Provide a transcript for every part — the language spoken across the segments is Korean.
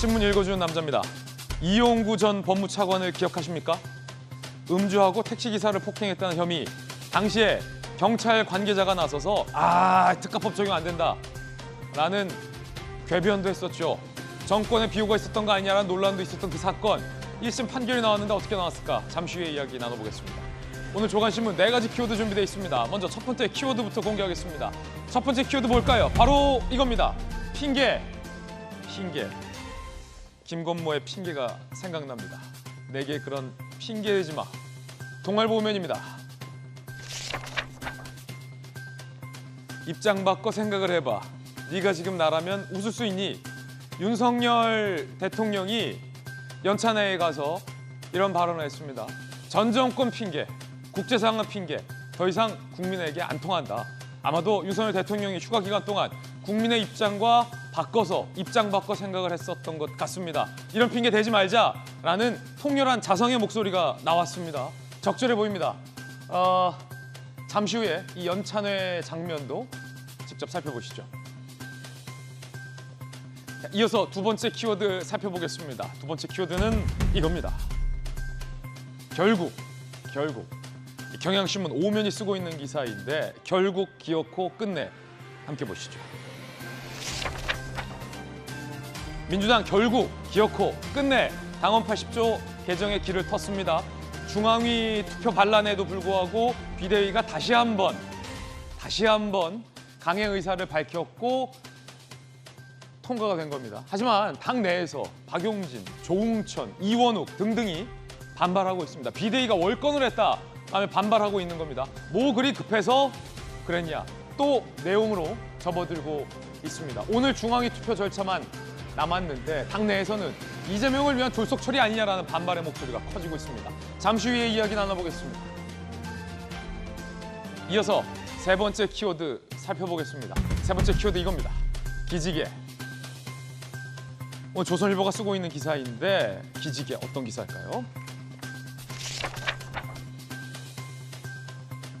신문 읽어주는 남자입니다. 이용구 전 법무차관을 기억하십니까? 음주하고 택시기사를 폭행했다는 혐의. 당시에 경찰 관계자가 나서서 특가법 적용 안 된다 라는 궤변도 했었죠. 정권의 비호가 있었던 거 아니냐라는 논란도 있었던 그 사건. 1심 판결이 나왔는데 어떻게 나왔을까? 잠시 후에 이야기 나눠보겠습니다. 오늘 조간신문 4가지 키워드 준비되어 있습니다. 먼저 첫 번째 키워드부터 공개하겠습니다. 첫 번째 키워드 뭘까요? 바로 이겁니다. 핑계. 김건모의 핑계가 생각납니다. 내게 그런 핑계 대지 마. 동아일보면입니다. 입장 바꿔 생각을 해봐. 네가 지금 나라면 웃을 수 있니? 윤석열 대통령이 연찬회에 가서 이런 발언을 했습니다. 전 정권 핑계, 국제상황 핑계, 더 이상 국민에게 안 통한다. 아마도 윤석열 대통령이 휴가 기간 동안 국민의 입장 바꿔 생각을 했었던 것 같습니다. 이런 핑계 대지 말자라는 통렬한 자성의 목소리가 나왔습니다. 적절해 보입니다. 잠시 후에 이 연찬회 장면도 직접 살펴보시죠. 이어서 두 번째 키워드 살펴보겠습니다. 두 번째 키워드는 이겁니다. 결국 경향신문 오면이 쓰고 있는 기사인데 결국 기어코 끝내 함께 보시죠. 민주당 결국 기어코 끝내 당원 80조 개정의 길을 텄습니다. 중앙위 투표 반란에도 불구하고 비대위가 다시 한번 강행 의사를 밝혔고 통과가 된 겁니다. 하지만 당 내에서 박용진, 조웅천, 이원욱 등등이 반발하고 있습니다. 비대위가 월권을 했다 하며 반발하고 있는 겁니다. 뭐 그리 급해서 그랬냐? 또 내용으로 접어들고 있습니다. 오늘 중앙위 투표 절차만 남았는데 당내에서는 이재명을 위한 졸속 처리 아니냐라는 반발의 목소리가 커지고 있습니다. 잠시 후에 이야기 나눠보겠습니다. 이어서 세 번째 키워드 살펴보겠습니다. 세 번째 키워드 이겁니다. 기지개. 오늘 조선일보가 쓰고 있는 기사인데 기지개 어떤 기사일까요?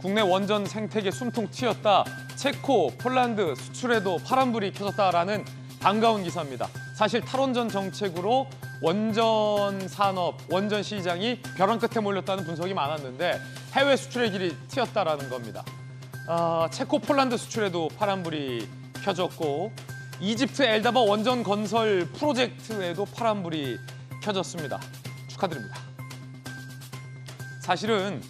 국내 원전 생태계 숨통 트였다. 체코, 폴란드 수출에도 파란불이 켜졌다라는 반가운 기사입니다. 사실 탈원전 정책으로 원전 산업, 원전 시장이 벼랑 끝에 몰렸다는 분석이 많았는데 해외 수출의 길이 트였다라는 겁니다. 체코, 폴란드 수출에도 파란불이 켜졌고 이집트 엘다바 원전 건설 프로젝트에도 파란불이 켜졌습니다. 축하드립니다. 사실은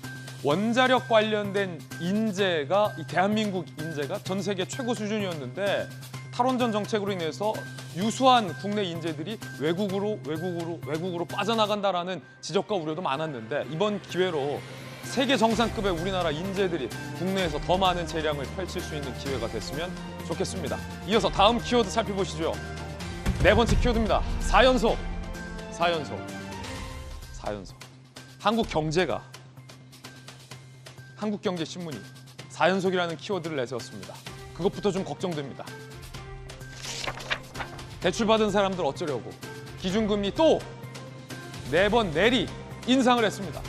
원자력 관련된 인재가 이 대한민국 인재가 전 세계 최고 수준이었는데 탈원전 정책으로 인해서 유수한 국내 인재들이 외국으로 빠져나간다라는 지적과 우려도 많았는데 이번 기회로 세계 정상급의 우리나라 인재들이 국내에서 더 많은 재량을 펼칠 수 있는 기회가 됐으면 좋겠습니다. 이어서 다음 키워드 살펴보시죠. 네 번째 키워드입니다. 4연속. 한국경제신문이 4연속이라는 키워드를 내세웠습니다. 그것부터 좀 걱정됩니다. 대출받은 사람들 어쩌려고. 기준금리 또 4번 내리 인상을 했습니다.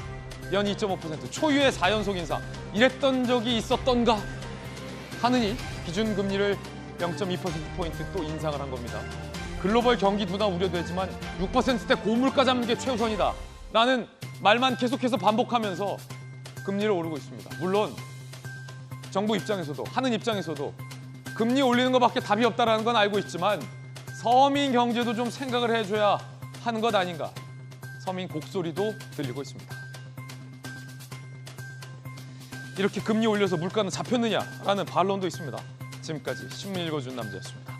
연 2.5% 초유의 4연속 인상. 이랬던 적이 있었던가 하느니 기준금리를 0.2%포인트 또 인상을 한 겁니다. 글로벌 경기 둔화 우려되지만 6%대 고물가 잡는 게 최우선이다 라는 말만 계속해서 반복하면서 금리를 오르고 있습니다. 물론 정부 입장에서도 하는 입장에서도 금리 올리는 것밖에 답이 없다는 건 알고 있지만 서민 경제도 좀 생각을 해줘야 하는 것 아닌가. 서민 곡소리도 들리고 있습니다. 이렇게 금리 올려서 물가는 잡혔느냐라는 반론도 있습니다. 지금까지 신문 읽어준 남자였습니다.